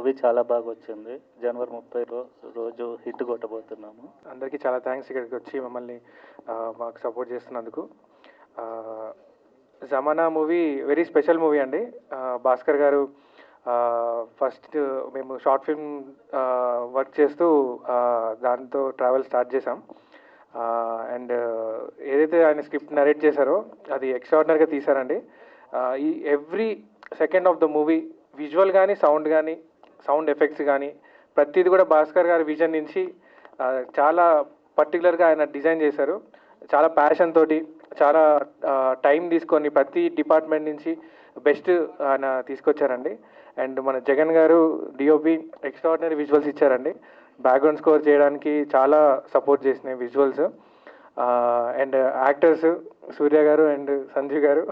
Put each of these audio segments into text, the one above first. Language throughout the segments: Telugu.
మూవీ చాలా బాగా వచ్చింది. జనవరి 30 రోజు హిట్ కొట్టబోతున్నాము. అందరికీ చాలా థ్యాంక్స్ ఇక్కడికి వచ్చి మమ్మల్ని మాకు సపోర్ట్ చేస్తున్నందుకు. జమానా మూవీ వెరీ స్పెషల్ మూవీ అండి. భాస్కర్ గారు ఫస్ట్ మేము షార్ట్ ఫిల్మ్ వర్క్ చేస్తూ దాంతో ట్రావెల్ స్టార్ట్ చేసాం. అండ్ ఏదైతే ఆయన స్క్రిప్ట్ నరేట్ చేశారో అది ఎక్స్ట్రాడినరీగా తీశారండి. ఈ every second of the movie visual కానీ సౌండ్ ఎఫెక్ట్స్ కానీ ప్రతిది కూడా భాస్కర్ గారి విజన్ నుంచి చాలా పర్టికులర్గా ఆయన డిజైన్ చేశారు. చాలా ప్యాషన్ తోటి చాలా టైం తీసుకొని ప్రతి డిపార్ట్మెంట్ నుంచి బెస్ట్ ఆయన తీసుకొచ్చారండి. అండ్ మన జగన్ గారు డిఓపి ఎక్స్ట్రాడినరీ విజువల్స్ ఇచ్చారండి. బ్యాక్గ్రౌండ్ స్కోర్ చేయడానికి చాలా సపోర్ట్ చేసినాయి విజువల్స్. అండ్ యాక్టర్స్ సూర్య గారు అండ్ సంజీవ్ గారు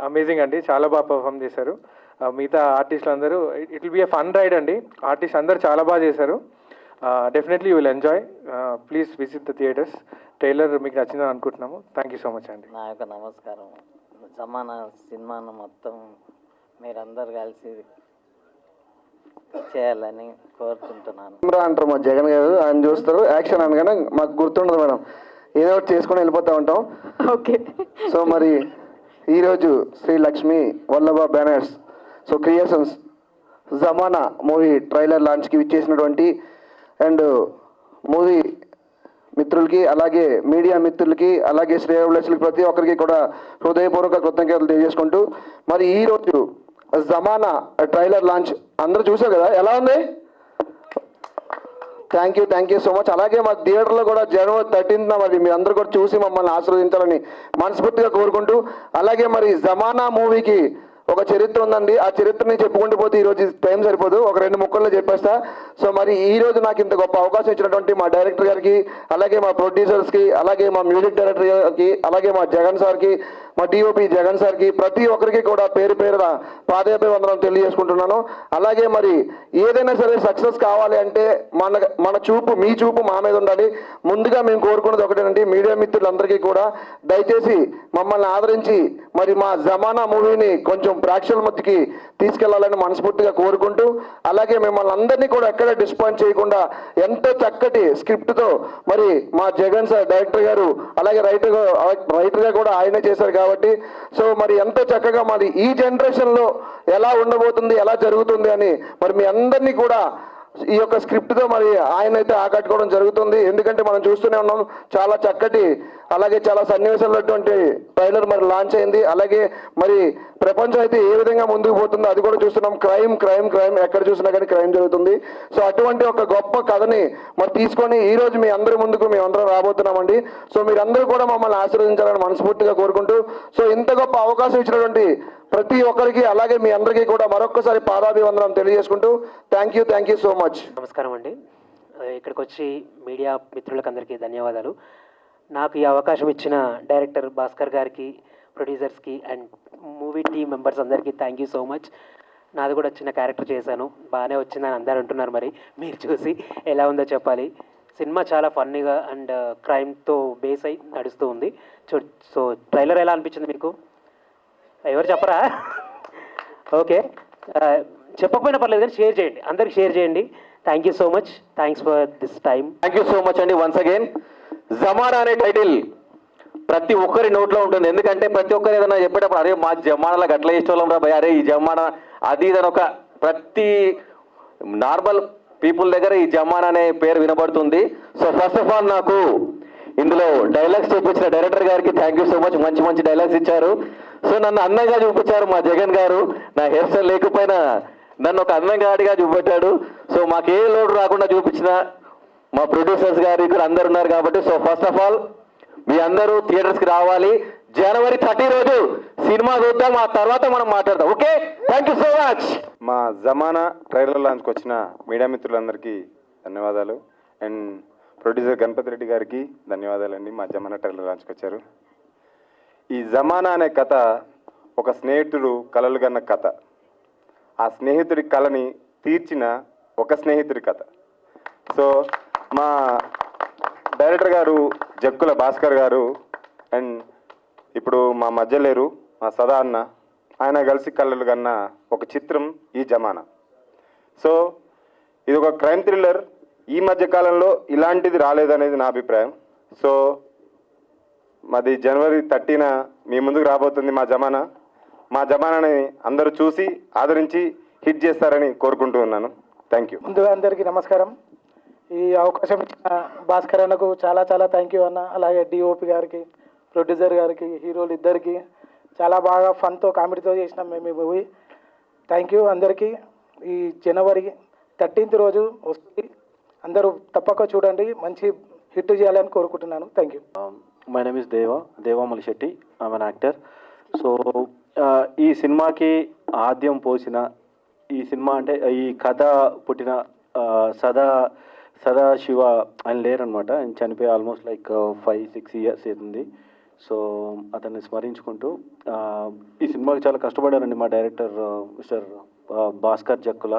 అమేజింగ్ అండి, చాలా బాగా పర్ఫామ్ చేశారు. మిగతా ఆర్టిస్టులు అందరూ it will be a fun ride అండి. ఆర్టిస్ట్ అందరూ చాలా బాగా చేశారు. Definitely you will enjoy. Please visit the theatres. Trailer మీకు నచ్చిందని అనుకుంటున్నాము. థ్యాంక్ యూ సో మచ్ అండి. నా యొక్క నమస్కారం. జమానా సినిమాను మొత్తం మీరందరూ కలిసి చేయాలని కోరుకుంటున్నాను. అంటారు మా జగన్ గారు, ఆయన చూస్తారు యాక్షన్ అనగానే మాకు గుర్తుండదు మేడం, ఏదో ఒకటి చేసుకొని వెళ్ళిపోతూ ఉంటాం. ఓకే. సో మరి ఈరోజు Sri Lakshmi Vallabha banners creations Zamana movie trailer లాంచ్కి విచ్చేసినటువంటి అండ్ మూవీ మిత్రులకి, అలాగే మీడియా మిత్రులకి, అలాగే శ్రేయోభిలాషులకి ప్రతి ఒక్కరికి కూడా హృదయపూర్వక కృతజ్ఞతలు తెలియజేసుకుంటూ మరి ఈరోజు జమానా ట్రైలర్ లాంచ్ అందరూ చూసారు కదా, ఎలా ఉంది? Thank you so much. అలాగే మా థియేటర్లో కూడా జనవరి 13న మరి మీ అందరూ కూడా చూసి మమ్మల్ని ఆశీర్వదించాలని మనస్ఫూర్తిగా కోరుకుంటూ, అలాగే మరి జమానా మూవీకి ఒక చరిత్ర ఉందండి. ఆ చరిత్రని చెప్పుకుంటూ పోతే ఈరోజు టైం సరిపోదు, ఒక 2 ముక్కల్లో చెప్పేస్తా. సో మరి ఈ రోజు నాకు ఇంత గొప్ప అవకాశం ఇచ్చినటువంటి మా డైరెక్టర్ గారికి, అలాగే మా ప్రొడ్యూసర్స్కి, అలాగే మా మ్యూజిక్ డైరెక్టర్ గారికి, అలాగే మా జగన్ సార్కి, మా డిఓపి జగన్ సార్కి, ప్రతి ఒక్కరికి కూడా పేరు పేరున పాదాభివందనం తెలియజేసుకుంటున్నాను. అలాగే మరి ఏదైనా సరే సక్సెస్ కావాలి అంటే మన చూపు, మీ చూపు మా మీద ఉండాలి. ముందుగా మేము కోరుకున్నది ఒకటేనండి, మీడియా మిత్రులందరికీ కూడా దయచేసి మమ్మల్ని ఆదరించి మరి మా జమానా మూవీని కొంచెం ప్రేక్షకుల మధ్యకి తీసుకెళ్లాలని మనస్ఫూర్తిగా కోరుకుంటూ, అలాగే మిమ్మల్ని అందరినీ కూడా ఎక్కడ డిసప్పాయింట్ చేయకుండా ఎంతో చక్కటి స్క్రిప్ట్తో మరి మా జగన్ సార్ డైరెక్టర్ గారు, అలాగే రైటర్గా కూడా ఆయనే చేశారు కాబట్టి సో మరి ఎంతో చక్కగా మరి ఈ జనరేషన్లో ఎలా ఉండబోతుంది, ఎలా జరుగుతుంది అని మరి మీ అందరినీ కూడా ఈ యొక్క స్క్రిప్ట్తో మరి ఆయన అయితే ఆకట్టుకోవడం జరుగుతుంది. ఎందుకంటే మనం చూస్తూనే ఉన్నాం, చాలా చక్కటి అలాగే చాలా సన్నివేశాలటువంటి ట్రైలర్ మరి లాంచ్ అయింది. అలాగే మరి ప్రపంచం అయితే ఏ విధంగా ముందుకు పోతుందో అది కూడా చూస్తున్నాం. క్రైమ్ ఎక్కడ చూసినా కానీ క్రైమ్ జరుగుతుంది. సో అటువంటి ఒక గొప్ప కథని మరి తీసుకొని ఈ రోజు మీ అందరి ముందుకు మేమందరం రాబోతున్నామండి. సో మీరందరూ కూడా మమ్మల్ని ఆశీర్వదించాలని మనస్ఫూర్తిగా కోరుకుంటూ, సో ఇంత గొప్ప అవకాశం ఇచ్చినటువంటి ప్రతి ఒక్కరికి, అలాగే మీ అందరికీ కూడా మరొక్కసారి పాదాభివందనం తెలియజేసుకుంటూ థ్యాంక్ యూ సో మచ్. నమస్కారం అండి. ఇక్కడికి వచ్చి మీడియా మిత్రులకు అందరికీ ధన్యవాదాలు. నాకు ఈ అవకాశం ఇచ్చిన డైరెక్టర్ భాస్కర్ గారికి, ప్రొడ్యూసర్స్కి అండ్ మూవీ టీమ్ మెంబర్స్ అందరికీ థ్యాంక్ యూ సో మచ్. నాది కూడా చిన్న క్యారెక్టర్ చేశాను, బాగానే వచ్చిందని అందరూ అంటున్నారు. మరి మీరు చూసి ఎలా ఉందో చెప్పాలి. సినిమా చాలా ఫన్నీగా అండ్ క్రైమ్తో బేస్ అయి నడుస్తూ ఉంది. సో ట్రైలర్ ఎలా అనిపించింది మీకు? ఎవరు చెప్పరా? ఓకే, చెప్పకపోయినా పర్లేదు కానీ షేర్ చేయండి, అందరికి షేర్ చేయండి. Thank you so much. Thanks for this time. Thank you so much అండి. వన్స్ అగైన్ జమానా అనే టైటిల్ ప్రతి ఒక్కరి నోట్లో ఉంటుంది. ఎందుకంటే ప్రతి ఒక్కరు ఏదైనా చెప్పేటప్పుడు అరే మా జమానాలో గట్ల ఇష్టం రా భయ, అరే ఈ జమానా అది ఇదని ఒక ప్రతి నార్మల్ పీపుల్ దగ్గర ఈ జమానా అనే పేరు వినబడుతుంది. సో ఫస్ట్ ఆఫ్ ఆల్ నాకు ఇందులో డైలాగ్స్ చూపించిన డైరెక్టర్ గారికి థ్యాంక్ యూ సో మచ్. మంచి డైలాగ్స్ ఇచ్చారు. సో నన్ను అందంగా చూపించారు మా జగన్ గారు. నా హెయిర్ స్టైల్ లేకపోయినా నన్ను ఒక అందంగా ఆడిగా చూపెట్టాడు. సో మాకు ఏ లోటు రాకుండా చూపించిన మా ప్రొడ్యూసర్స్ గారు ఇక్కడ అందరు ఉన్నారు కాబట్టి సో ఫస్ట్ ఆఫ్ ఆల్ మీ అందరూ థియేటర్స్కి రావాలి. జనవరి 30 రోజు సినిమా చూద్దాం, ఆ తర్వాత మనం మాట్లాడదాం. Okay, thank you so much. మా జమానా ట్రైలర్ లాంచ్కి వచ్చిన మీడియా మిత్రులందరికీ ధన్యవాదాలు. అండ్ ప్రొడ్యూసర్ గణపతి రెడ్డి గారికి ధన్యవాదాలండి, మా జమానా ట్రైలర్ లాంచ్కి వచ్చారు. ఈ జమానా అనే కథ ఒక స్నేహితుడు కలలు కన్న కథ. ఆ స్నేహితుడి కళని తీర్చిన ఒక స్నేహితుడి కథ. సో మా డైరెక్టర్ గారు జక్కుల భాస్కర్ గారు అండ్ ఇప్పుడు మా మధ్య లేరు మా సదా అన్న, ఆయన కలిసి కళ్ళలు కన్న ఒక చిత్రం ఈ జమానా. సో ఇది ఒక క్రైమ్ థ్రిల్లర్. ఈ మధ్య కాలంలో ఇలాంటిది రాలేదనేది నా అభిప్రాయం. సో మాది జనవరి 30న మీ ముందుకు రాబోతుంది మా జమానాని అందరూ చూసి ఆదరించి హిట్ చేస్తారని కోరుకుంటూ ఉన్నాను. Thank you. ముందుగా అందరికీ నమస్కారం. ఈ అవకాశం ఇచ్చిన భాస్కర్ అన్నకు చాలా చాలా థ్యాంక్ యూ అన్న. అలాగే డిఓపి గారికి, ప్రొడ్యూసర్ గారికి, హీరోలు ఇద్దరికి చాలా బాగా ఫన్తో కామెడీతో చేసినాం మేము ఈ మూవీ. థ్యాంక్ యూ అందరికీ. ఈ జనవరి 13th రోజు వస్తుంది, అందరూ తప్పక చూడండి, మంచి హిట్ చేయాలని కోరుకుంటున్నాను. Thank you. My name is Deva Malishetty. I'm an actor. So ఈ సినిమాకి ఆద్యం పోసిన, ఈ సినిమా అంటే ఈ కథ పుట్టిన సదాశివ ఆయన లేరనమాట. ఆయన చనిపోయి ఆల్మోస్ట్ లైక్ 5-6 years అవుతుంది. సో అతన్ని స్మరించుకుంటూ ఈ సినిమాకి చాలా కష్టపడారండి మా డైరెక్టర్ మిస్టర్ భాస్కర్ జక్కుల.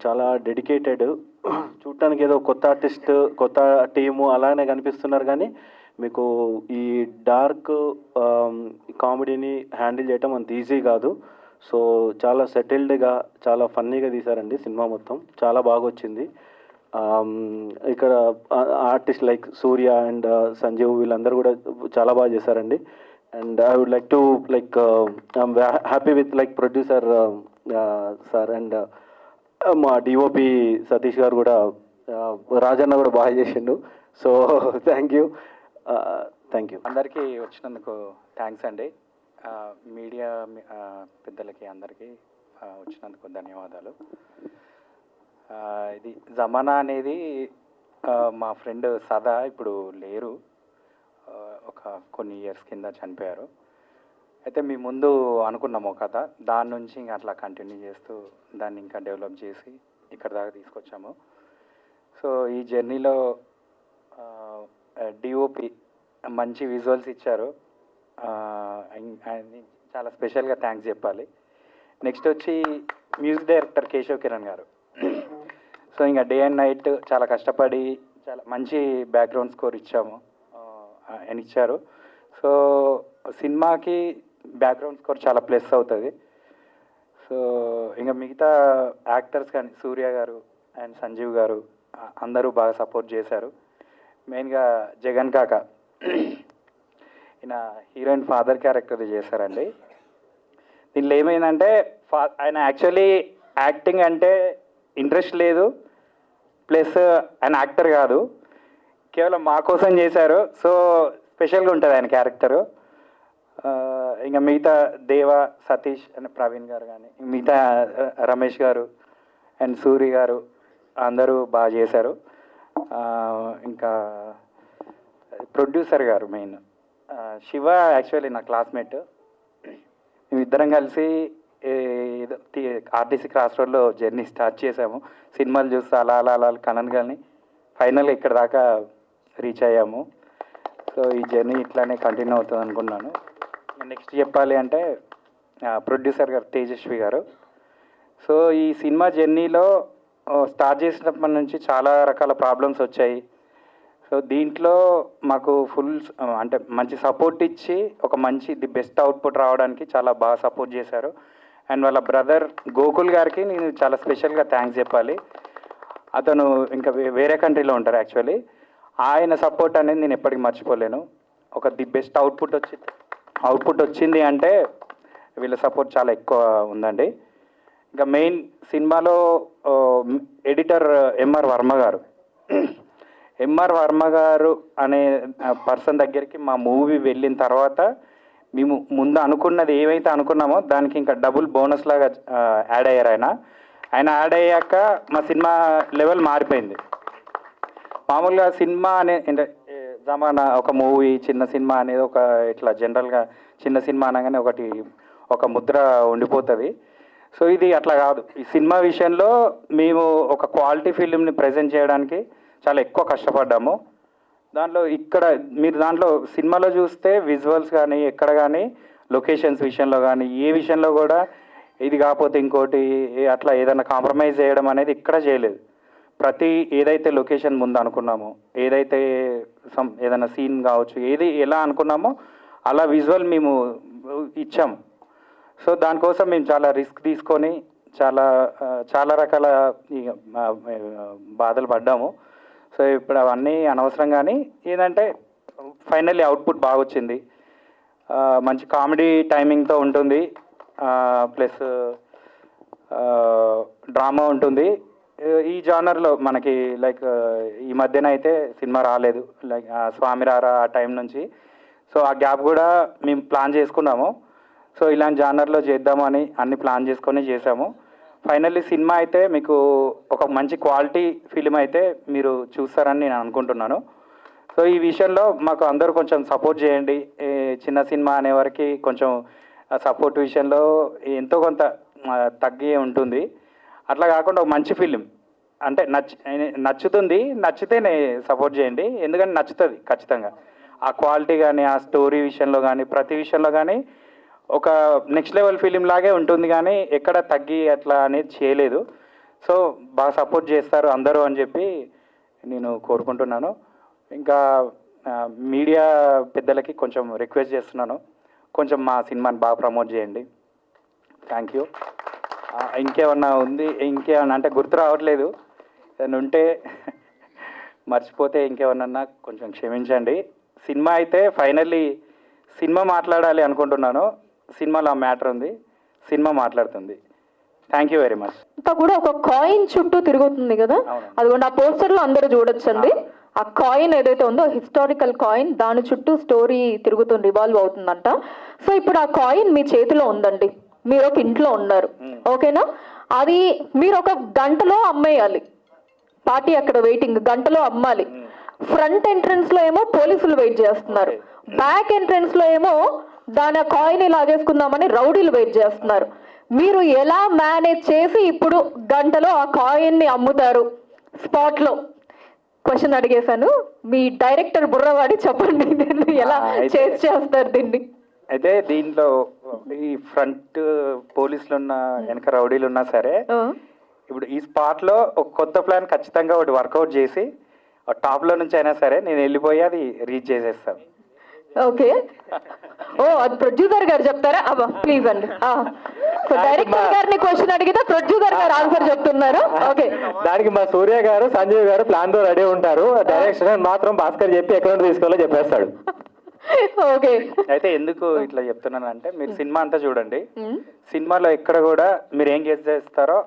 చాలా డెడికేటెడ్. చూడటానికి ఏదో కొత్త ఆర్టిస్ట్, కొత్త టీము అలానే కనిపిస్తున్నారు, కానీ మీకు ఈ డార్క్ కామెడీని హ్యాండిల్ చేయటం అంత ఈజీ కాదు. సో చాలా సెటిల్డ్గా, చాలా ఫన్నీగా తీశారండి సినిమా మొత్తం. చాలా బాగా వచ్చింది. ఇక్కడ artist like Surya and Sanjeev వీళ్ళందరూ కూడా చాలా బాగా చేశారండి. And I would like to I'm happy with like producer sir and మా డిఓపి సతీష్ గారు కూడా, రాజన్న కూడా బాగా చేసిండు. So thank you. అందరికీ వచ్చినందుకు థ్యాంక్స్ అండి. మీడియా పెద్దలకి అందరికీ వచ్చినందుకు ధన్యవాదాలు. ఇది జమానా అనేది మా ఫ్రెండ్ సదా ఇప్పుడు లేరు, ఒక కొన్ని ఇయర్స్ కింద చనిపోయారు. అయితే మీ ముందు అనుకున్నాము కథ, దాని నుంచి ఇంకా అట్లా కంటిన్యూ చేస్తూ దాన్ని ఇంకా డెవలప్ చేసి ఇక్కడ దాకా తీసుకొచ్చాము. సో ఈ జర్నీలో డిఓపి మంచి విజువల్స్ ఇచ్చారు, చాలా స్పెషల్గా థ్యాంక్స్ చెప్పాలి. నెక్స్ట్ వచ్చి మ్యూజిక్ డైరెక్టర్ కేశవ్ కిరణ్ గారు. సో ఇంకా డే అండ్ నైట్ చాలా కష్టపడి చాలా మంచి బ్యాక్గ్రౌండ్ స్కోర్ ఇచ్చాము, ఆయన ఇచ్చారు. సో సినిమాకి బ్యాక్గ్రౌండ్ స్కోర్ చాలా ప్లస్ అవుతుంది. సో ఇంకా మిగతా యాక్టర్స్ కానీ సూర్య గారు అండ్ సంజీవ్ గారు అందరూ బాగా సపోర్ట్ చేశారు. మెయిన్గా జగన్ కాక ఈయన హీరోయిన్ ఫాదర్ క్యారెక్టర్ చేశారండి. దీనిలో ఏమైందంటే ఆయన యాక్చువల్లీ యాక్టింగ్ అంటే ఇంట్రెస్ట్ లేదు, ప్లస్ ఆయన యాక్టర్ కాదు, కేవలం మా కోసం చేశారు. సో స్పెషల్గా ఉంటుంది ఆయన క్యారెక్టరు. ఇంకా మిగతా దేవ, సతీష్ అండ్ ప్రవీణ్ గారు కానీ, మిగతా రమేష్ గారు అండ్ సూరి గారు అందరూ బాగా చేశారు. ఇంకా ప్రొడ్యూసర్ గారు మెయిన్ శివ యాక్చువల్లీ నా క్లాస్మేట్. మేమిద్దరం కలిసి ఏదో ఆర్టీసీ క్రాస్ రోడ్లో జర్నీ స్టార్ట్ చేసాము. సినిమాలు చూస్తూ అలా అలా అలా కనను కానీ ఫైనల్గా ఇక్కడ దాకా రీచ్ అయ్యాము. సో ఈ జర్నీ ఇట్లానే కంటిన్యూ అవుతుంది అనుకున్నాను. నెక్స్ట్ చెప్పాలి అంటే ప్రొడ్యూసర్ గారు తేజస్వి గారు. సో ఈ సినిమా జర్నీలో స్టార్ట్ చేసినప్పటి నుంచి చాలా రకాల ప్రాబ్లమ్స్ వచ్చాయి. సో దీంట్లో మాకు ఫుల్ అంటే మంచి సపోర్ట్ ఇచ్చి ఒక మంచి ది బెస్ట్ అవుట్పుట్ రావడానికి చాలా బాగా సపోర్ట్ చేశారు. అండ్ వాళ్ళ బ్రదర్ గోకుల్ గారికి నేను చాలా స్పెషల్గా థ్యాంక్స్ చెప్పాలి. అతను ఇంకా వేరే కంట్రీలో ఉంటారు యాక్చువల్లీ. ఆయన సపోర్ట్ అనేది నేను ఎప్పటికీ మర్చిపోలేను. ఒక ది బెస్ట్ అవుట్పుట్ వచ్చింది అంటే వీళ్ళ సపోర్ట్ చాలా ఎక్కువ ఉందండి. ఇంకా మెయిన్ సినిమాలో ఎడిటర్ ఎంఆర్ వర్మ గారు అనే పర్సన్ దగ్గరికి మా మూవీ వెళ్ళిన తర్వాత మేము ముందు అనుకున్నది ఏమైతే అనుకున్నామో దానికి ఇంకా డబుల్ బోనస్ లాగా యాడ్ అయ్యారు. ఆయన యాడ్ అయ్యాక మా సినిమా లెవెల్ మారిపోయింది. మామూలుగా సినిమా అంటే జమానా ఒక మూవీ చిన్న సినిమా అనేది ఒక ఇట్లా జనరల్గా చిన్న సినిమా అనగానే ఒక ముద్ర ఉండిపోతుంది. సో ఇది అట్లా కాదు. ఈ సినిమా విషయంలో మేము ఒక క్వాలిటీ ఫిలింని ప్రజెంట్ చేయడానికి చాలా ఎక్కువ కష్టపడ్డాము. దాంట్లో సినిమాలో చూస్తే విజువల్స్ కానీ ఎక్కడ కానీ లొకేషన్స్ విషయంలో కానీ ఏ విషయంలో కూడా ఇది కాకపోతే ఇంకోటి అట్లా ఏదైనా కాంప్రమైజ్ చేయడం అనేది ఇక్కడ చేయలేదు. ప్రతి ఏదైతే లొకేషన్ ముందు అనుకున్నామో, ఏదైతే ఏదైనా సీన్ కావచ్చు, ఏది ఎలా అనుకున్నామో అలా విజువల్ మేము ఇచ్చాము. సో దానికోసం మేము చాలా రిస్క్ తీసుకొని చాలా రకాల ఈ బాధలు పడ్డాము. సో ఇప్పుడు అవన్నీ అనవసరం, కానీ ఏంటంటే ఫైనల్లీ అవుట్పుట్ బాగా వచ్చింది. మంచి కామెడీ టైమింగ్తో ఉంటుంది, ప్లస్ డ్రామా ఉంటుంది. ఈ జానర్లో మనకి లైక్ ఈ మధ్యన అయితే సినిమా రాలేదు, లైక్ స్వామి రారా ఆ టైం నుంచి. సో ఆ గ్యాప్ కూడా మేము ప్లాన్ చేసుకున్నాము. సో ఇలాంటి జానర్లో చేద్దామని అన్ని ప్లాన్ చేసుకొని చేసాము. ఫైనల్లీ సినిమా అయితే మీకు ఒక మంచి క్వాలిటీ ఫిలిం అయితే మీరు చూస్తారని నేను అనుకుంటున్నాను. సో ఈ విషయంలో మాకు అందరూ కొంచెం సపోర్ట్ చేయండి. చిన్న సినిమా అనే వరకు కొంచెం సపోర్ట్ విషయంలో ఎంతో కొంత తగ్గి ఉంటుంది. అట్లా కాకుండా ఒక మంచి ఫిలిం అంటే నచ్చుతుంది, నచ్చితేనే సపోర్ట్ చేయండి, ఎందుకంటే నచ్చుతుంది ఖచ్చితంగా. ఆ క్వాలిటీ కానీ, ఆ స్టోరీ విషయంలో కానీ, ప్రతి విషయంలో కానీ ఒక నెక్స్ట్ లెవెల్ ఫిలిం లాగే ఉంటుంది, కానీ ఎక్కడ తగ్గి అట్లా అనేది చేయలేదు. సో బాగా సపోర్ట్ చేస్తారు అందరూ అని చెప్పి నేను కోరుకుంటున్నాను. ఇంకా మీడియా పెద్దలకి కొంచెం రిక్వెస్ట్ చేస్తున్నాను, కొంచెం మా సినిమాని బాగా ప్రమోట్ చేయండి. Thank you. ఇంకేమన్నా ఉంది, ఇంకేమన్నా అంటే గుర్తు రావట్లేదు, ఏదైనా ఉంటే మర్చిపోతే ఇంకేమన్నా కొంచెం క్షమించండి. సినిమా అయితే ఫైనల్లీ సినిమా మాట్లాడాలి అనుకుంటున్నాను. సినిమాలో ఆ మ్యాటర్ ఉంది, సినిమా మాట్లాడుతుంది. Thank you very much. అంతా కూడా ఒక కాయిన్ చుట్టూ తిరుగుతుంది కదా, అదిగోండి ఆ పోస్టర్ లో అందరూ చూడొచ్చండి. ఆ కాయిన్ ఏదైతే ఉందో హిస్టారికల్ కాయిన్, దాని చుట్టూ స్టోరీ తిరుగుతుంది, రివాల్వ్ అవుతుందంట. సో ఇప్పుడు ఆ కాయిన్ మీ చేతిలో ఉందండి, మీరు ఒక ఇంట్లో ఉన్నారు, ఓకేనా? అది మీరు ఒక గంటలో అమ్మేయాలి. పార్టీ అక్కడ వెయిటింగ్, గంటలో అమ్మాలి. ఫ్రంట్ ఎంట్రన్స్ లో ఏమో పోలీసులు వెయిట్ చేస్తున్నారు, బ్యాక్ ఎంట్రన్స్ లో ఏమో దాని కాయిన్ లాగేసుకుందామని రౌడీలు వెయిట్ చేస్తున్నారు. మీరు ఎలా మేనేజ్ చేసి ఇప్పుడు గంటలో ఆ కాయిన్ ని అమ్ముతారు? స్పాట్ లో క్వశ్చన్ అడిగేశాను, మీ డైరెక్టర్ బుర్రవాడి చెప్పండి, దీన్ని ఎలా చేస్తారు దీన్ని? అయితే దీంట్లో ఈ ఫ్రంట్ పోలీసులు ఉన్న, వెనక రౌడీలు ఉన్నా సరే, ఇప్పుడు ఈ స్పాట్ లో ఒక కొత్త ప్లాన్ ఖచ్చితంగా ఒకటి వర్కౌట్ చేసి టాప్ లో నుంచి అయినా సరే నేను వెళ్ళిపోయి అది రీచ్ చేసేస్తాను. ఓకే, ఓ అది ప్రొడ్యూసర్ గారు చెప్తారా? అబ్బా ప్లీజ్ అండి. సో డైరెక్టర్ గారిని క్వశ్చన్ అడిగితే ప్రొడ్యూసర్ గారు ఆన్సర్ చెప్తున్నారు. ఓకే, దానికి మా సూర్య గారు, సంజయ్ గారు ప్లాన్ తో రెడీ ఉంటారు. డైరెక్షన్ మాత్రం భాస్కర్ చెప్పి ఎక్కడ తీసుకోవాలో చెప్పేస్తాడు. ఓకే, అయితే ఎందుకు ఇట్లా చెప్తున్నానంటే, మీరు సినిమా అంతా చూడండి, సినిమాలో ఎక్కడ కూడా మీరు ఏం గెస్ చేస్తారో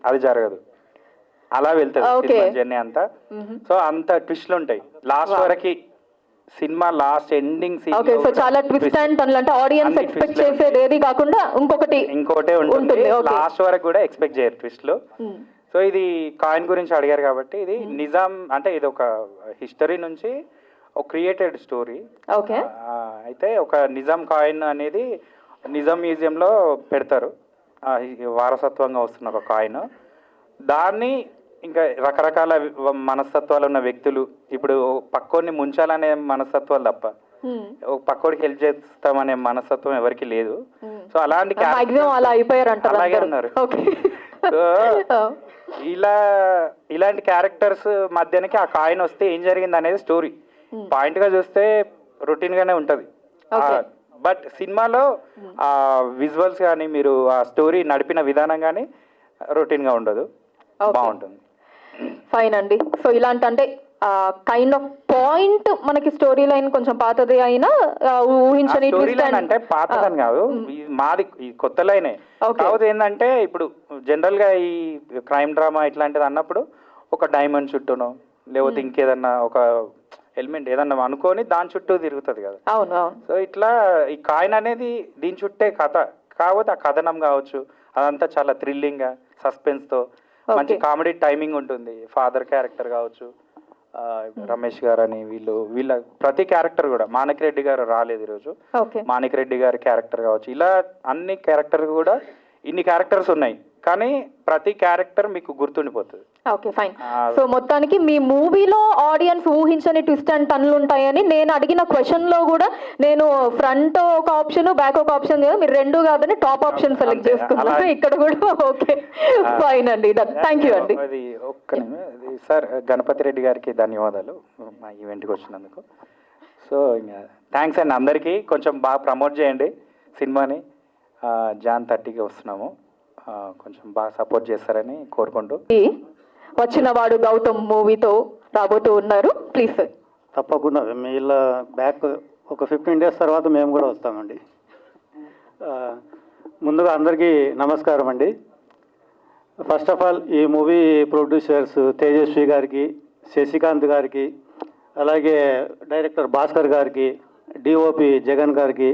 అది జరగదు, అలా వెళ్తుంది జర్నీ అంతా. సో అంత ట్విస్ట్లు ఉంటాయి లాస్ట్ వరకు, సినిమా last ending scene. Okay, so చాలా ట్విస్ట్ అండ్ టర్న్, అంటే ఆడియన్స్ ఎక్స్పెక్ట్ చేసేది ఏది కాకుండా ఇంకొకటే ఉంటుంది. లాస్ట్ వరకు కూడా ఎక్స్పెక్ట్ చేయరు ట్విస్ట్లు. సో ఇది కాయిన్ గురించి అడిగారు కాబట్టి, ఇది నిజాం అంటే ఇది ఒక హిస్టరీ నుంచి ఒక క్రియేటెడ్ స్టోరీ. ఓకే, అయితే ఒక నిజాం కాయిన్ అనేది నిజాం మ్యూజియంలో పెడతారు, వారసత్వంగా వస్తున్న ఒక కాయిన్. దాన్ని ఇంకా రకరకాల మనస్తత్వాలు ఉన్న వ్యక్తులు, ఇప్పుడు పక్కోడిని ముంచాలనే మనస్తత్వాలు తప్ప పక్కోడికి హెల్ప్ చేస్తామనే మనస్తత్వం ఎవరికి లేదు. సో అలాంటి అలాగే ఉన్నారు. ఇలాంటి క్యారెక్టర్స్ మధ్యానికి ఆ కాయిన్ వస్తే ఏం జరిగింది అనేది స్టోరీ. పాయింట్ గా చూస్తే రొటీన్ గానే ఉంటది, బట్ సినిమాలో ఆ విజువల్స్ కానీ, మీరు ఆ స్టోరీ నడిపిన విధానం కానీ రొటీన్ గా ఉండదు, బాగుంటుంది. ఫైన్ అండి. సో ఇలాంటి అంటే కైండ్ ఆఫ్ పాయింట్ మనకి స్టోరీ లైన్ కొంచెం పాతది అయినా ఊహించని అంటే పాతదని కాదు, మాది ఈ కొత్త లైనే. కాకపోతే ఏంటంటే ఇప్పుడు జనరల్ గా ఈ క్రైమ్ డ్రామా ఇట్లాంటిది అన్నప్పుడు ఒక డైమండ్ చుట్టూనో లేకపోతే ఇంకేదన్నా ఒక ఎలిమెంట్ ఏదన్నా అనుకొని దాని చుట్టూ తిరుగుతుంది కదా. అవును అవును. సో ఇట్లా ఈ కాయిన్ అనేది దీని చుట్టే కథ, కాకపోతే ఆ కథనం కావచ్చు అదంతా చాలా థ్రిల్లింగ్ గా సస్పెన్స్ తో మంచి కామెడీ టైమింగ్ ఉంటుంది. ఫాదర్ క్యారెక్టర్ కావచ్చు, రమేష్ గారు అని వీళ్ళ ప్రతి క్యారెక్టర్ కూడా, మాణిక్ రెడ్డి గారు రాలేదు ఈరోజు, మాణిక్ రెడ్డి గారి క్యారెక్టర్ కావచ్చు, ఇలా అన్ని క్యారెక్టర్ కూడా ఇన్ని క్యారెక్టర్స్ ఉన్నాయి, కానీ ప్రతి క్యారెక్టర్ మీకు గుర్తుండిపోతుంది. Okay fine. సో మొత్తానికి మీ మూవీలో ఆడియన్స్ ఊహించని ట్విస్ట్ అండ్ టర్న్లు ఉంటాయని నేను అడిగిన క్వశ్చన్ లో కూడా నేను ఫ్రంట్ ఒక ఆప్షన్ బ్యాక్ ఒక ఆప్షన్, మీరు రెండు కాదని టాప్ ఆప్షన్ సెలెక్ట్ చేసుకున్నాను ఇక్కడ కూడా. ఓకే ఫైన్ అండి, థ్యాంక్ యూ అండి. అది ఒక్క సార్, గణపతి రెడ్డి గారికి ధన్యవాదాలు మా ఈవెంట్కి వచ్చినందుకు. సో ఇంకా థ్యాంక్స్ అండి అందరికీ. కొంచెం బాగా ప్రమోట్ చేయండి సినిమాని. జాన్ 30కి వస్తున్నాము, కొంచెం బాగా సపోర్ట్ చేస్తారని కోరుకుంటూ వచ్చిన వాడు గౌతమ్ మూవీతో రాబోతూ ఉన్నారు. Please sir. తప్పకుండా మీ ఇలా బ్యాక్ ఒక 15 days తర్వాత మేము కూడా వస్తామండి. ముందుగా అందరికీ నమస్కారం అండి. ఫస్ట్ ఆఫ్ ఆల్ ఈ మూవీ ప్రొడ్యూసర్స్ తేజస్వి గారికి, శశికాంత్ గారికి, అలాగే డైరెక్టర్ భాస్కర్ గారికి, డిఓపి జగన్ గారికి,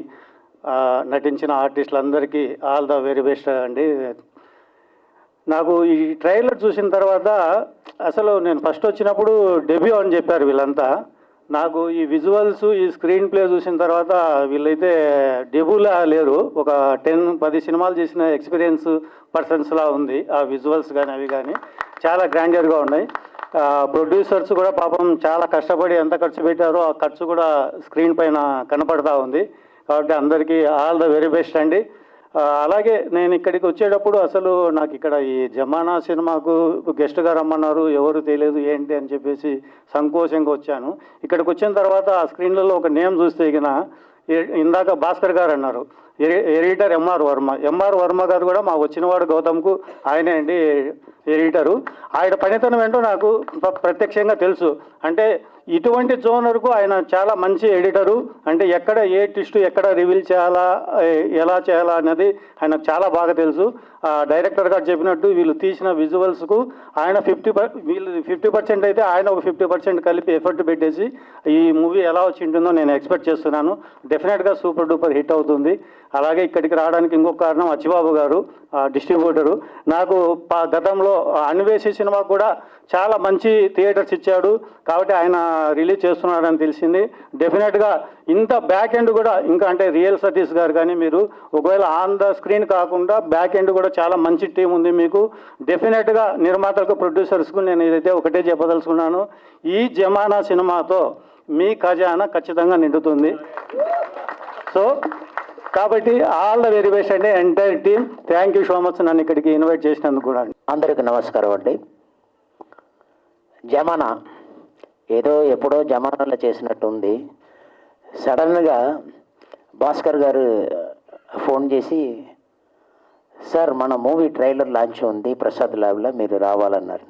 నటించిన ఆర్టిస్టులందరికీ ఆల్ ద వెరీ బెస్ట్ అండి. నాకు ఈ ట్రైలర్ చూసిన తర్వాత అసలు నేను ఫస్ట్ వచ్చినప్పుడు డెబ్యూ అని చెప్పారు వీళ్ళంతా. నాకు ఈ విజువల్స్ ఈ స్క్రీన్ ప్లే చూసిన తర్వాత వీళ్ళైతే డెబ్యూలా లేరు, ఒక 10-10 సినిమాలు చేసిన ఎక్స్పీరియన్స్ పర్సన్స్లా ఉంది. ఆ విజువల్స్ కానీ అవి కానీ చాలా గ్రాండియర్గా ఉన్నాయి. ప్రొడ్యూసర్స్ కూడా పాపం చాలా కష్టపడి ఎంత ఖర్చు పెట్టారో ఆ ఖర్చు కూడా స్క్రీన్ పైన కనపడతా ఉంది. కాబట్టి అందరికీ ఆల్ ద వెరీ బెస్ట్ అండి. అలాగే నేను ఇక్కడికి వచ్చేటప్పుడు అసలు నాకు ఇక్కడ ఈ జమానా సినిమాకు గెస్ట్గా రమ్మన్నారు, ఎవరు తెలియదు ఏంటి అని చెప్పేసి సంకోచంగా వచ్చాను. ఇక్కడికి వచ్చిన తర్వాత ఆ స్క్రీన్లలో ఒక నేమ్ చూస్తే ఇక ఇందాక భాస్కర్ గారు అన్నారు, ఎడిటర్ ఎంఆర్ వర్మ గారు కూడా మా వచ్చినవాడు గౌతమ్కు ఆయనే అండి ఎడిటరు. ఆయన పనితనం ఏంటో నాకు ప్రత్యక్షంగా తెలుసు. అంటే ఇటువంటి జోనర్కు ఆయన చాలా మంచి ఎడిటరు. అంటే ఎక్కడ ఏ ట్విస్ట్ ఎక్కడ రివీల్ చేయాలా, ఎలా చేయాలా అన్నది ఆయనకు చాలా బాగా తెలుసు. డైరెక్టర్ గారు చెప్పినట్టు వీళ్ళు తీసిన విజువల్స్కు ఆయన 50% అయితే ఆయన ఒక 50% కలిపి ఎఫర్ట్ పెట్టేసి ఈ మూవీ ఎలా వచ్చి ఉంటుందో నేను ఎక్స్పెక్ట్ చేస్తున్నాను. డెఫినెట్గా సూపర్ డూపర్ హిట్ అవుతుంది. అలాగే ఇక్కడికి రావడానికి ఇంకొక కారణం అచ్చిబాబు గారు, డిస్ట్రిబ్యూటరు. నాకు గతంలో అన్వేషి సినిమా కూడా చాలా మంచి థియేటర్స్ ఇచ్చాడు. కాబట్టి ఆయన రిలీజ్ చేస్తున్నారని తెలిసింది. డెఫినెట్గా ఇంత బ్యాక్ ఎండ్ కూడా ఇంకా అంటే రియల్ సతీష్ గారు కానీ మీరు ఒకవేళ ఆన్ ద స్క్రీన్ కాకుండా బ్యాక్ ఎండ్ కూడా చాలా మంచి టీం ఉంది మీకు. డెఫినెట్గా నిర్మాతలకు ప్రొడ్యూసర్స్కు నేను ఏదైతే ఒకటే చెప్పదలుచుకున్నాను, ఈ జమానా సినిమాతో మీ ఖజానా ఖచ్చితంగా నిండుతుంది. సో కాబట్టి ఆల్ ద వెరీ బెస్ట్ అండి entire team. Thank you so much నన్ను ఇక్కడికి ఇన్వైట్ చేసినందుకు కూడా. అందరికీ నమస్కారం అండి. జమానా ఏదో ఎప్పుడో జమానాలో చేసినట్టు ఉంది. సడన్గా భాస్కర్ గారు ఫోన్ చేసి, సార్ మన మూవీ ట్రైలర్ లాంచ్ ఉంది ప్రసాద్ ల్యాబ్లో, మీరు రావాలన్నారు.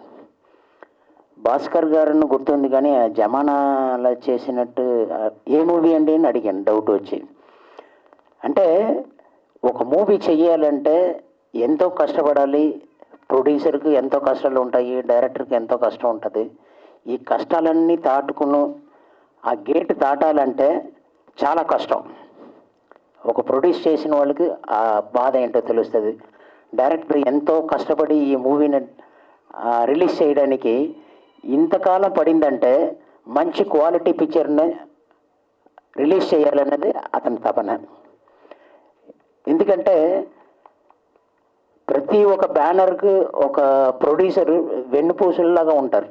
భాస్కర్ గారిని గుర్తుంది కానీ ఆ జమానాలో చేసినట్టు ఏ మూవీ అండి అని అడిగాను డౌట్ వచ్చి. అంటే ఒక మూవీ చెయ్యాలంటే ఎంతో కష్టపడాలి, ప్రొడ్యూసర్కి ఎంతో కష్టాలు ఉంటాయి, డైరెక్టర్కి ఎంతో కష్టం ఉంటుంది. ఈ కష్టాలన్నీ దాటుకుని ఆ గేట్ దాటాలంటే చాలా కష్టం. ఒక ప్రొడ్యూస్ చేసిన వాళ్ళకి ఆ బాధ ఏంటో తెలుస్తుంది. డైరెక్టర్ ఎంతో కష్టపడి ఈ మూవీని రిలీజ్ చేయడానికి ఇంతకాలం పడిందంటే మంచి క్వాలిటీ పిక్చర్ని రిలీజ్ చేయాలన్నది అతని తపన. ఎందుకంటే ప్రతి ఒక్క బ్యానర్కి ఒక ప్రొడ్యూసర్ వెన్నుపూసల్లాగా ఉంటారు.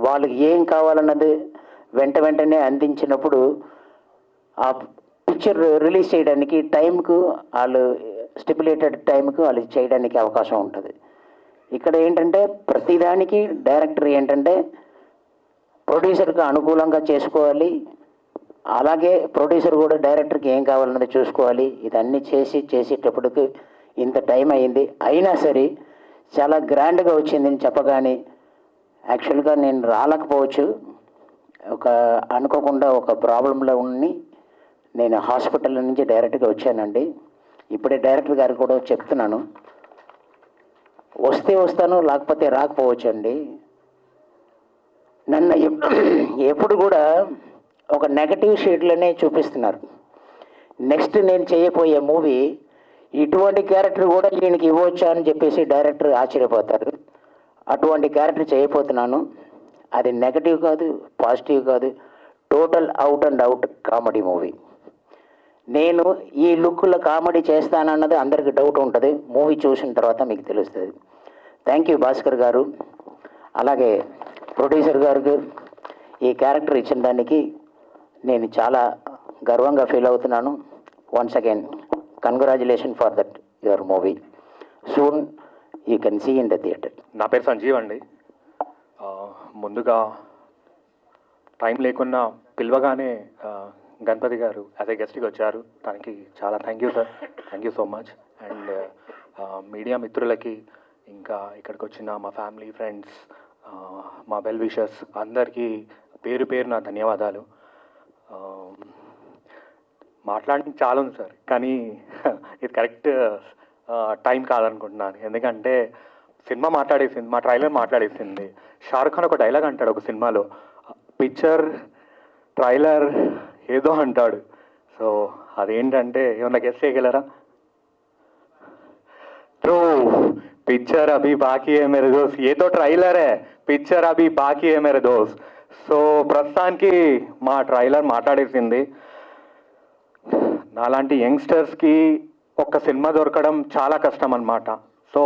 వాళ్ళకి ఏం కావాలన్నది వెంటనే అందించినప్పుడు ఆ పిక్చర్ రిలీజ్ చేయడానికి టైంకు వాళ్ళు స్టిపులేటెడ్ టైంకు వాళ్ళు చేయడానికి అవకాశం ఉంటుంది. ఇక్కడ ఏంటంటే ప్రతిదానికి డైరెక్టర్ ఏంటంటే ప్రొడ్యూసర్కి అనుకూలంగా చేసుకోవాలి, అలాగే ప్రొడ్యూసర్ కూడా డైరెక్టర్కి ఏం కావాలన్నది చూసుకోవాలి. ఇదన్నీ చేసేటప్పటికి ఇంత టైం అయింది. అయినా సరే చాలా గ్రాండ్గా వచ్చిందని చెప్పగానే యాక్చువల్గా నేను రాలేకపోవచ్చు, ఒక అనుకోకుండా ఒక ప్రాబ్లంలో ఉండి నేను హాస్పిటల్ నుంచి డైరెక్ట్గా వచ్చానండి. ఇప్పుడే డైరెక్టర్ గారు కూడా చెప్తున్నాను, వస్తే వస్తాను లేకపోతే రాకపోవచ్చు అండి. నన్ను ఎప్పుడు కూడా ఒక నెగటివ్ షేడ్లోనే చూపిస్తున్నారు. నెక్స్ట్ నేను చేయబోయే మూవీ ఇటువంటి క్యారెక్టర్ కూడా ఈయనకి ఇవ్వచ్చా అని చెప్పేసి డైరెక్టర్ ఆశ్చర్యపోతారు. అటువంటి క్యారెక్టర్ చేయబోతున్నాను. అది నెగటివ్ కాదు, పాజిటివ్ కాదు, total out and out comedy movie. నేను ఈ లుక్లో కామెడీ చేస్తానన్నది అందరికీ డౌట్ ఉంటుంది, మూవీ చూసిన తర్వాత మీకు తెలుస్తుంది. థ్యాంక్ యూ భాస్కర్ గారు, అలాగే ప్రొడ్యూసర్ గారికి ఈ క్యారెక్టర్ ఇచ్చిన దానికి నేను చాలా గర్వంగా ఫీల్ అవుతున్నాను. Once again congratulation for that your movie. Soon you can see in the theatre. నా పేరు సంజీవ్ అండి. ముందుగా టైం లేకున్నా పిలవగానే గణపతి గారు యాజ్ ఏ గెస్ట్గా వచ్చారు. దానికి చాలా thank you sir, thank you so much. And media మిత్రులకి, ఇంకా ఇక్కడికి వచ్చిన మా ఫ్యామిలీ, ఫ్రెండ్స్, మా వెల్ విషర్స్ అందరికీ పేరు పేరు నా ధన్యవాదాలు. మాట్లాడడానికి చాలా ఉంది సార్, కానీ ఇది కరెక్ట్ టైం కాదనుకుంటున్నాను. ఎందుకంటే సినిమా మాట్లాడేసింది, మా ట్రైలర్ మాట్లాడేసింది. షారుఖ్ ఖాన్ ఒక డైలాగ్ అంటాడు ఒక సినిమాలో, పిక్చర్ ట్రైలర్ ఏదో అంటాడు. సో అదేంటంటే ఏమన్నా గెస్ చేయగలరా? तो पिक्चर अभी बाकी है मेरे दोस्त, ये तो ट्राइलर है, पिक्चर अभी बाकी है मेरे दोस्त. సో ప్రస్తుతానికి మా ట్రైలర్ మాట్లాడేసింది. నాలాంటి యంగ్స్టర్స్కి ఒక్క సినిమా దొరకడం చాలా కష్టం అన్నమాట. సో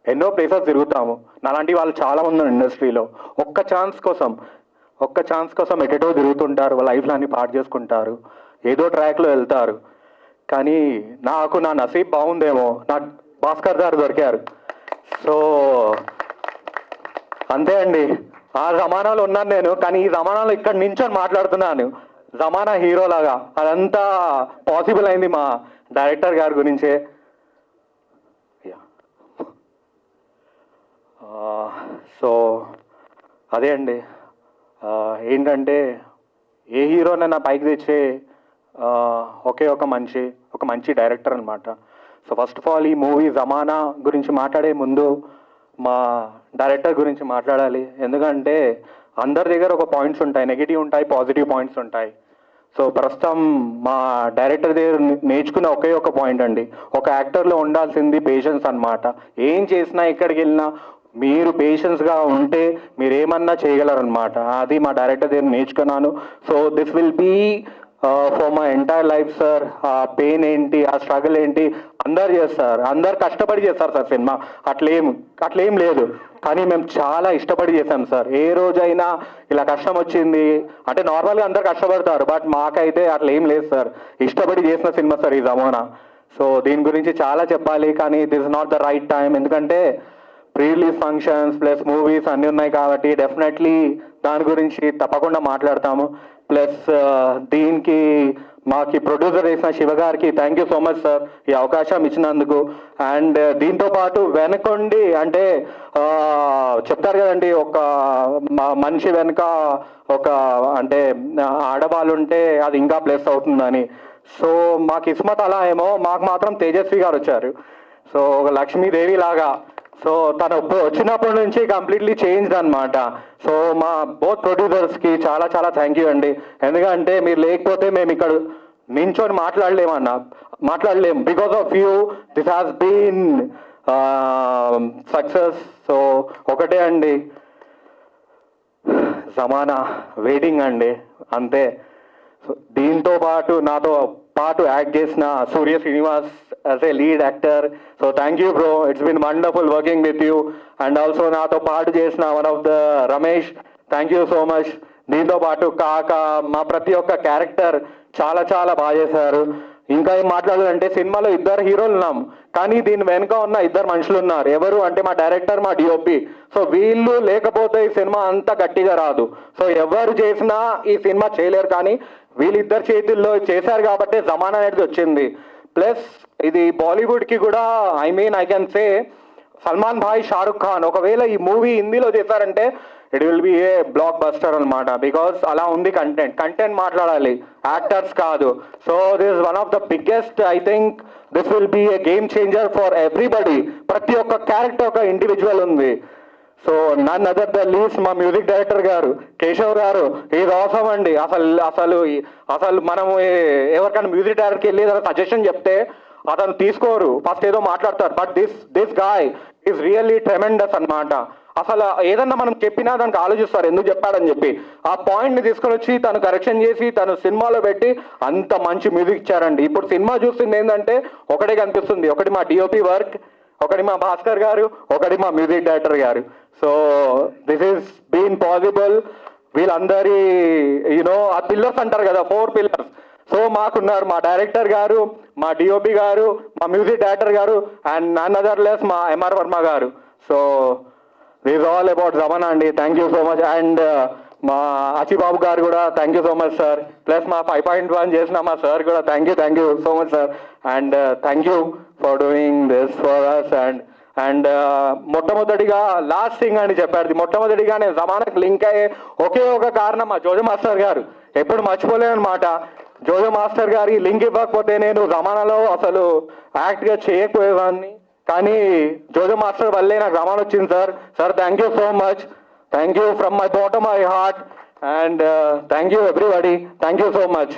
ఎన్నో ప్లేసెస్ తిరుగుతాము, నాలాంటి వాళ్ళు చాలా మంది ఉన్నారు ఇండస్ట్రీలో. ఒక్క ఛాన్స్ కోసం ఎటెటో తిరుగుతుంటారు, వాళ్ళ లైఫ్లో అన్ని పాడు చేసుకుంటారు, ఏదో ట్రాక్లో వెళ్తారు. కానీ నాకు నా నసీబ్ బాగుందేమో, నాకు భాస్కర్ గారు దొరికారు. సో అంతే అండి, ఆ జమానాలో ఉన్నాను నేను, కానీ ఈ జమానాలో ఇక్కడ నించొని మాట్లాడుతున్నాను జమానా హీరోలాగా. అదంతా పాసిబుల్ అయింది మా డైరెక్టర్ గారి గురించే. సో అదే అండి, ఏంటంటే ఏ హీరోనైనా పైకి తెచ్చే ఒకే ఒక మంచి డైరెక్టర్ అనమాట. సో ఫస్ట్ ఆఫ్ ఆల్ ఈ మూవీ జమానా గురించి మాట్లాడే ముందు మా డైరెక్టర్ గురించి మాట్లాడాలి. ఎందుకంటే అందరి దగ్గర ఒక పాయింట్స్ ఉంటాయి, నెగిటివ్ ఉంటాయి, పాజిటివ్ పాయింట్స్ ఉంటాయి. సో ప్రస్తుతం మా డైరెక్టర్ దగ్గర నేర్చుకున్న ఒకే ఒక పాయింట్ అండి, ఒక యాక్టర్లో ఉండాల్సింది పేషెన్స్ అన్నమాట. ఏం చేసినా ఎక్కడికి వెళ్ళినా మీరు పేషెన్స్గా ఉంటే మీరు ఏమన్నా చేయగలరనమాట. అది మా డైరెక్టర్ దగ్గర నేర్చుకున్నాను. So this will be for my entire life sir. ఆ పెయిన్ ఏంటి, ఆ స్ట్రగుల్ ఏంటి అందరు చేస్తారు, అందరు కష్టపడి చేస్తారు సార్ సినిమా. అట్లేం లేదు, కానీ మేము చాలా ఇష్టపడి చేసాం సార్. ఏ రోజైనా ఇలా కష్టం వచ్చింది అంటే నార్మల్గా అందరు కష్టపడతారు, బట్ మాకైతే అట్లా ఏం లేదు సార్. ఇష్టపడి చేసిన సినిమా సార్ ఈ జమానా. సో దీని గురించి చాలా చెప్పాలి, కానీ this is not the right time. ఎందుకంటే pre release functions plus movies అన్నీ ఉన్నాయి కాబట్టి డెఫినెట్లీ దాని గురించి తప్పకుండా మాట్లాడతాము. ప్లస్ దీనికి మాకు ప్రొడ్యూసర్ చేసిన శివ గారికి thank you so much sir ఈ అవకాశం ఇచ్చినందుకు. అండ్ దీంతో పాటు వెనకొండి అంటే చెప్తారు కదండి, ఒక మనిషి వెనుక ఒక అంటే ఆడవాళ్ళు ఉంటే అది ఇంకా ప్లస్ అవుతుందని. సో మా కిస్మత్ అలా ఏమో, మాకు మాత్రం తేజస్వి గారు వచ్చారు. సో ఒక లక్ష్మీదేవి లాగా. సో తను వచ్చినప్పటి నుంచి కంప్లీట్లీ చేంజ్డ్ అనమాట. సో మా బోత్ ప్రొడ్యూసర్స్కి చాలా చాలా థ్యాంక్ యూ అండి. ఎందుకంటే మీరు లేకపోతే మేము ఇక్కడ నించొని మాట్లాడలేము. Because of you this has been success. So ఒకటే అండి, జమానా వెయిటింగ్ అండి అంతే. దీంతో పాటు నాతో పాటు యాక్ట్ చేసిన Surya Srinivas as a lead actor. So thank you bro, it's been wonderful working with you. And also నాతో పాటు చేసిన one of the Ramesh, thank you so much. దీంతో పాటు కాక మా ప్రతి ఒక్క క్యారెక్టర్ చాలా చాలా బాగా చేశారు. ఇంకా ఏం మాట్లాడాలంటే సినిమాలో 2 హీరోలు ఉన్నాం, కానీ దీని వెనుక ఉన్న 2 మనుషులు ఉన్నారు. ఎవరు అంటే మా డైరెక్టర్, మా డిఓపి. సో వీళ్ళు లేకపోతే ఈ సినిమా అంత గట్టిగా రాదు. సో ఎవరు చేసినా ఈ సినిమా చేయలేరు, కానీ వీళ్ళిద్దరు చేతుల్లో చేశారు కాబట్టి జమానా అనేది వచ్చింది. ప్లస్ ఇది బాలీవుడ్కి కూడా I can say Salman bhai, Shahrukh Khan ఒకవేళ ఈ మూవీ హిందీలో చేశారంటే it will be a blockbuster అనమాట. బికాస్ అలా ఉంది కంటెంట్ మాట్లాడాలి, యాక్టర్స్ కాదు. So this is one of the biggest, I think this will be a game changer for everybody. ప్రతి ఒక్క క్యారెక్టర్ ఒక ఇండివిజువల్ ఉంది. So none other the least మా మ్యూజిక్ డైరెక్టర్ గారు కేశవ్ గారు ఇది అవసరం అండి. అసలు మనము ఎవరికైనా మ్యూజిక్ డైరెక్టర్కి వెళ్ళి ఏదైనా సజెషన్ చెప్తే అతను తీసుకోరు, ఫస్ట్ ఏదో మాట్లాడతారు. But this guy is really tremendous అన్నమాట. అసలు ఏదన్నా మనం చెప్పినా దానికి ఆలోచిస్తారు ఎందుకు చెప్పాడని చెప్పి. ఆ పాయింట్ని తీసుకొని వచ్చి తను కరెక్షన్ చేసి తను సినిమాలో పెట్టి అంత మంచి మ్యూజిక్ ఇచ్చారండి. ఇప్పుడు సినిమా చూస్తుంది ఏంటంటే ఒకటే కనిపిస్తుంది, ఒకటి మా డిఓపి వర్క్, ఒకటి మా భాస్కర్ గారు, ఒకటి మా music director garu. So this is been possible వీళ్ళందరి ఆ పిల్లర్స్ అంటారు కదా, 4 పిల్లర్స్. సో మాకున్నారు మా డైరెక్టర్ గారు, మా డిఓపి గారు, మా మ్యూజిక్ డైరెక్టర్ గారు, అండ్ నన్ అదర్ లెస్ మా ఎంఆర్ వర్మ గారు. So this all about Jamana అండి. Thank you so much. And మా ఆచిబాబు గారు కూడా thank you so much sir. Plus మా 5.1 చేసిన మా సార్ కూడా thank you so much sir. And thank you for doing this for us. And మొట్టమొదటిగా లాస్ట్ థింగ్ అని చెప్పారు, మొట్టమొదటిగా నేను జమానాకి లింక్ అయ్యే ఒకే ఒక కారణం మా జోజో మాస్టర్ గారు. ఎప్పుడు మర్చిపోలేనమాట. జోజో మాస్టర్ గారి లింక్ ఇవ్వకపోతే నేను జమానాలో అసలు యాక్ట్గా చేయకపోయేవాడిని. కానీ జోజో మాస్టర్ వల్లే నాకు జమానా వచ్చింది sir. Sir thank you so much. Thank you from my bottom my heart. And thank you everybody. Thank you so much.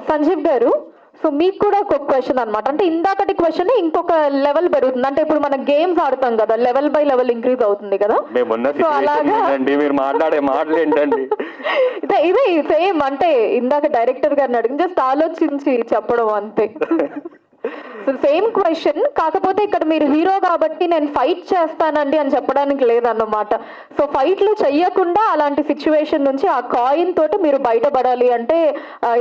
Sanjeev గారు, సో మీకు కూడా ఒక క్వశ్చన్ అనమాట. అంటే ఇందాకటి క్వశ్చన్ ఇంకొక లెవెల్ పెరుగుతుంది. అంటే ఇప్పుడు మనం గేమ్స్ ఆడతాం కదా, లెవెల్ బై లెవెల్ ఇంక్రీజ్ అవుతుంది కదా. సో అలాగా మీరు మాట్లాడే మాటలు ఏంటండి? ఇదే సేమ్. అంటే ఇందాక డైరెక్టర్ గారిని అడిగి జస్ట్ ఆలోచించి చెప్పడం అంతే. సేమ్ క్వశ్చన్, కాకపోతే ఇక్కడ మీరు హీరో కాబట్టి నేను ఫైట్ చేస్తానండి అని చెప్పడానికి లేదన్నమాట. సో ఫైట్లు చెయ్యకుండా అలాంటి సిచ్యువేషన్ నుంచి ఆ కాయిన్ తోటి మీరు బయటపడాలి అంటే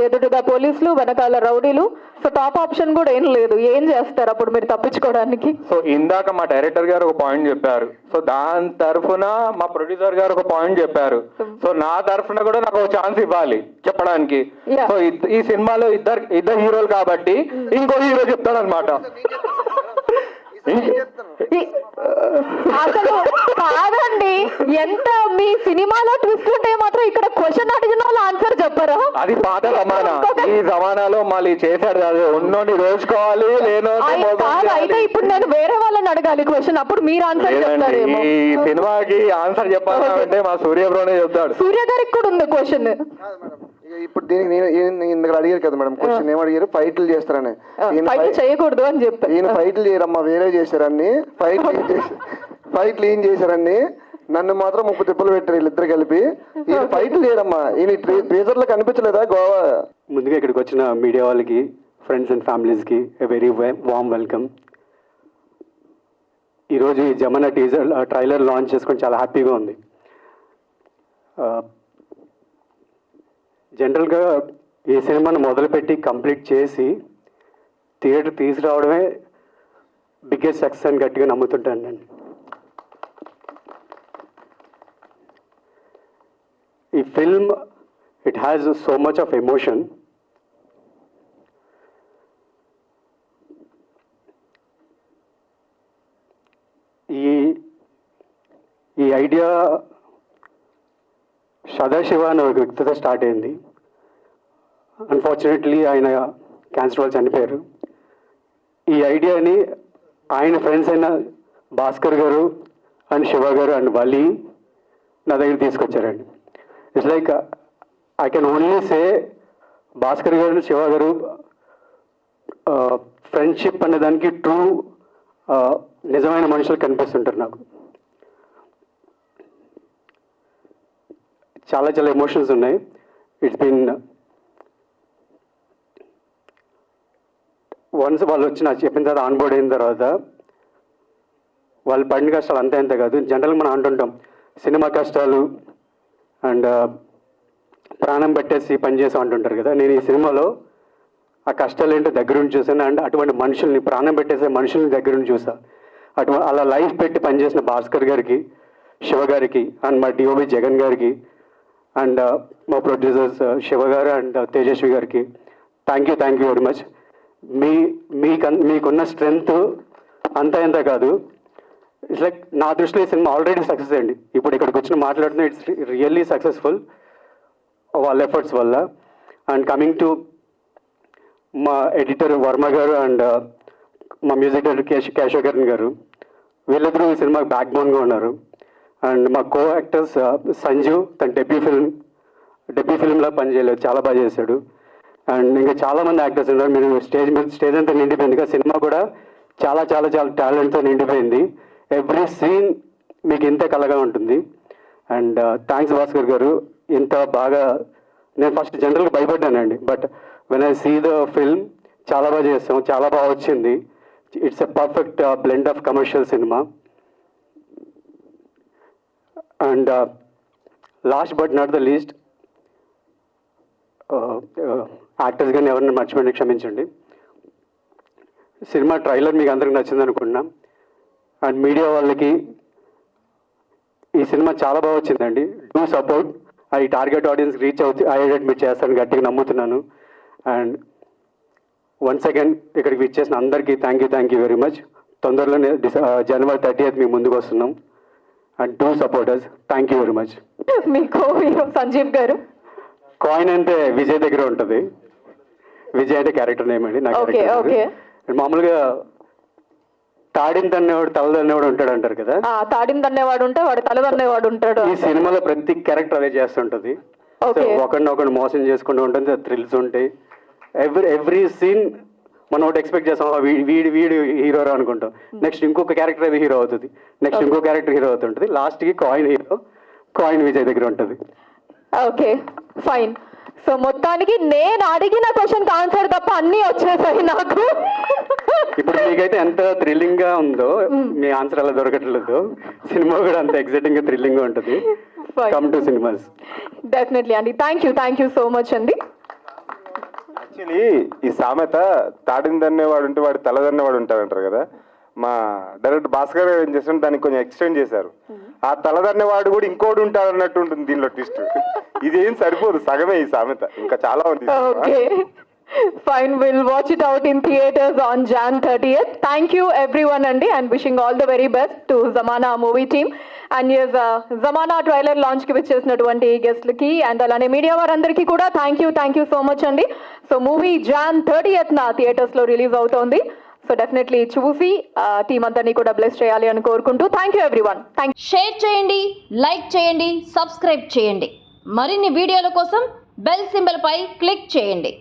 ఎదురుగా పోలీసులు, వెనకాల రౌడీలు. సో టాప్ ఆప్షన్ కూడా ఏం లేదు. ఏం చేస్తారు అప్పుడు మీరు తప్పించుకోవడానికి? సో ఇందాక మా డైరెక్టర్ గారు ఒక పాయింట్ చెప్పారు. సో దాని తరఫున మా ప్రొడ్యూసర్ గారు ఒక పాయింట్ చెప్పారు. సో నా తరఫున కూడా నాకు ఒక ఛాన్స్ ఇవ్వాలి చెప్పడానికి. సో ఈ సినిమాలో ఇద్దరు హీరోలు కాబట్టి ఇంకో హీరో చెప్తాడు అనమాట. అసలు కాదండి, ఎంత మీ సినిమాలో ట్విస్ట్ ఉంటే మాత్రం ఇక్కడ క్వశ్చన్ అడిగిన వాళ్ళు ఆన్సర్ చెప్పరా? అది పాత జమానా. ఈ జమానాలో మళ్ళీ చేశాడు కాదు, ఉన్నోని రోజుకోవాలి, అయితే ఇప్పుడు నేను వేరే వాళ్ళని అడగాలి క్వశ్చన్, అప్పుడు మీరు ఆన్సర్ చెప్తారేమో. ఈ సినిమాకి ఆన్సర్ చెప్పాలంటే మా సూర్య బ్రోనే చెప్తాడు. సూర్య గారికి కూడా ఉంది క్వశ్చన్. ఇప్పుడు దీనికి ఇందుకు అడిగారు కదా మేడం క్వశ్చన్, ఏమడిగారు? ఫైట్లు చేస్తారని. చేయకూడదు అని చెప్పి ఈయన ఫైట్లు చేయరమ్మా, వేరే చేశారని. ఫైట్లు ఏం చేశారని నన్ను మాత్రం 30 తిప్పలు పెట్టారు వీళ్ళిద్దరు కలిపి. ఈయన ఫైట్లు చేయరమ్మా. ఈయన ట్రేజర్లో కనిపించలేదా గోవా? ముందుగా ఇక్కడికి వచ్చిన మీడియా వాళ్ళకి, ఫ్రెండ్స్ అండ్ ఫ్యామిలీస్కి ఎ వెరీ వామ్ వెల్కమ్. ఈరోజు ఈ జమానా ట్రైలర్ లాంచ్ చేసుకొని చాలా హ్యాపీగా ఉంది. జనరల్గా ఈ సినిమాను మొదలుపెట్టి కంప్లీట్ చేసి థియేటర్ తీసుకురావడమే బిగ్గెస్ట్ సక్సెస్ అని గట్టిగా నమ్ముతుంటాను నేను. ఈ film it has so much of emotion. ఈ ఐడియా సదాశివ అనే ఒక వ్యక్తితో స్టార్ట్ అయింది. అన్ఫార్చునేట్లీ ఆయన క్యాన్సర్ వల్ల చనిపోయారు. ఈ ఐడియాని ఆయన ఫ్రెండ్స్ అయిన భాస్కర్ గారు అండ్ శివ గారు అండ్ వలి నా దగ్గర తీసుకొచ్చారండి. It's like I can only say Bhaskar garu, Shiva గారు ఫ్రెండ్షిప్ అనే దానికి ట్రూ నిజమైన మనుషులు కనిపిస్తుంటారు నాకు. చాలా చాలా ఎమోషన్స్ ఉన్నాయి. ఇట్స్ బీన్ వన్స్ వాళ్ళు వచ్చి నాకు చెప్పిన తర్వాత ఆన్బోర్డ్ అయిన తర్వాత వాళ్ళు పడిన కష్టాలు అంతే అంతే కాదు. జనరల్గా మనం అంటుంటాం సినిమా కష్టాలు అండ్ ప్రాణం పెట్టేసి పనిచేసాం అంటుంటారు కదా. నేను ఈ సినిమాలో ఆ కష్టాలు ఏంటో దగ్గరుండి చూసాను. అండ్ అటువంటి మనుషుల్ని, ప్రాణం పెట్టేసే మనుషుల్ని దగ్గరుండి చూసా. అలా లైఫ్ పెట్టి పనిచేసిన భాస్కర్ గారికి, శివ గారికి అండ్ మా డిఓబి జగన్ గారికి అండ్ మా ప్రొడ్యూసర్స్ శివ గారు అండ్ తేజస్వి గారికి థ్యాంక్ యూ వెరీ మచ్. మీకున్న స్ట్రెంగ్త్ అంతా ఎంత కాదు. ఇట్స్ లైక్ నా దృష్టిలో ఈ సినిమా ఆల్రెడీ సక్సెస్ అండి. ఇప్పుడు ఇక్కడికి వచ్చిన మాట్లాడుతున్నా ఇట్స్ రియల్లీ సక్సెస్ఫుల్ వాళ్ళ ఎఫర్ట్స్ వల్ల. అండ్ కమింగ్ టు మా ఎడిటర్ వర్మ గారు అండ్ మా మ్యూజిక్ డైరెక్టర్ కేశవకరణ్ గారు, వీళ్ళిద్దరూ ఈ సినిమాకి బ్యాక్ బోన్గా ఉన్నారు. అండ్ మా కో యాక్టర్స్ సంజు, తన డెబ్యూ ఫిల్మ్లా పనిచేయలేదు, చాలా బాగా చేశాడు. అండ్ ఇంకా చాలామంది యాక్టర్స్ ఉన్నారు. మీరు స్టేజ్ అంతా నిండిపోయింది. సినిమా కూడా చాలా చాలా చాలా టాలెంట్తో నిండిపోయింది. ఎవ్రీ సీన్ మీకు ఇంతే కలగా ఉంటుంది. అండ్ థ్యాంక్స్ భాస్కర్ గారు, ఇంత బాగా. నేను ఫస్ట్ జనరల్గా భయపడ్డానండి, but when I see the film చాలా బాగా చేస్తాం, చాలా బాగా వచ్చింది. It's a perfect blend of commercial cinema. And last but not the least, actors కానీ ఎవరిని మర్చిపోయింది క్షమించండి. సినిమా ట్రైలర్ మీకు అందరికి నచ్చింది అనుకుంటున్నాం. అండ్ మీడియా వాళ్ళకి ఈ సినిమా చాలా బాగా వచ్చిందండి. Do support. అది టార్గెట్ ఆడియన్స్ రీచ్ అయ్యేటట్టు మీరు చేస్తారని గట్టిగా నమ్ముతున్నాను. అండ్ వన్స్ అగైన్ ఇక్కడికి విచ్చేసిన అందరికీ థ్యాంక్ యూ వెరీ మచ్. తొందరలోనే January 30th మీ ముందుకు వస్తున్నాం. And do supporters. Thank you very much. మీ కో హీరో సంజీవ్ గారు. కాయిన్ అంటే విజయ్ దగ్గర ఉంటుంది. విజయ్ అంటే క్యారెక్టర్ నేమ్ అండి, నా ఓకే ఓకే. క్యారెక్టర్. మామూలుగా తాడిని తన్నేవాడు తల తన్నేవాడు ఉంటాడు అంటారు కదా, తాడిని తన్నేవాడు ఉంటే వాడు తల తన్నేవాడు ఉంటాడు. ఈ సినిమాలో ప్రతి క్యారెక్టర్ అదే చేస్తుంటది. ఒకరిని మోసం చేసుకుంటూ ఉంటుంది, థ్రిల్స్ ఉంటాయి. ఎవ్రీ సీన్ మనం ఒకటి ఎక్స్పెక్ట్ చేస్తాం, వీడు హీరో అనుకుంటాం. నెక్స్ట్ ఇంకొక క్యారెక్టర్ అది హీరో అవుతుంది, నెక్స్ట్ ఇంకో క్యారెక్టర్ హీరో అవుతుంటుంది, లాస్ట్కి కాయిన్ హీరో, కాయిన్ విజయ్ దగ్గర ఉంటుంది. Okay fine. సో మొత్తానికి నేను అడిగిన క్వశ్చన్ ఆన్సర్ తప్ప అన్నీ వచ్చేసాయి నాకు. ఇప్పుడు మీకైతే ఎంత థ్రిల్లింగ్ గా ఉందో మీ ఆన్సర్ అలా దొరకట్లేదు. సినిమా కూడా అంత ఎక్సైటింగ్ గా థ్రిల్లింగ్ గా ఉంటుంది. Come to cinemas. డెఫినెట్లీ అండి. థ్యాంక్ యూ సో మచ్ అండి. యాక్చువల్లీ ఈ సామెత తాడిని దన్నేవాడు ఉంటే వాడు తల దన్నేవాడు ఉంటారంటారు కదా, మా డైరెక్టర్ భాస్కర్ గారు ఏం చేస్తారు దానికి కొంచెం ఎక్స్టెండ్ చేశారు. ఆ తలదన్నేవాడు కూడా ఇంకోటి ఉంటాడు అన్నట్టు ఉంటుంది దీనిలో ట్విస్ట్. ఇదేం సరిపోదు, సగమే ఈ సామెత, ఇంకా చాలా ఉంది. Okay fine, will watch it out in theatres on Jan 30th. Thank you everyone అండి, and wishing all the very best to Zamana movie team. And as Zamana trailer launch కి విచ్చేసినటువంటి గెస్ట్లకి అండ్ అలానే మీడియా వారందరికీ కూడా థ్యాంక్ యూ సో మచ్ అండి. So movie Jan 30th theatres లో రిలీజ్ అవుతోంది. సో డెఫినెట్లీ చూసి టీమ్ అందరినీ కూడా బ్లెస్ చేయాలి అని కోరుకుంటూ థ్యాంక్ యూ ఎవ్రీవన్. షేర్ చేయండి, లైక్ చేయండి, సబ్స్క్రైబ్ చేయండి. మరిన్ని వీడియోల కోసం బెల్ సింబల్ పై క్లిక్ చేయండి.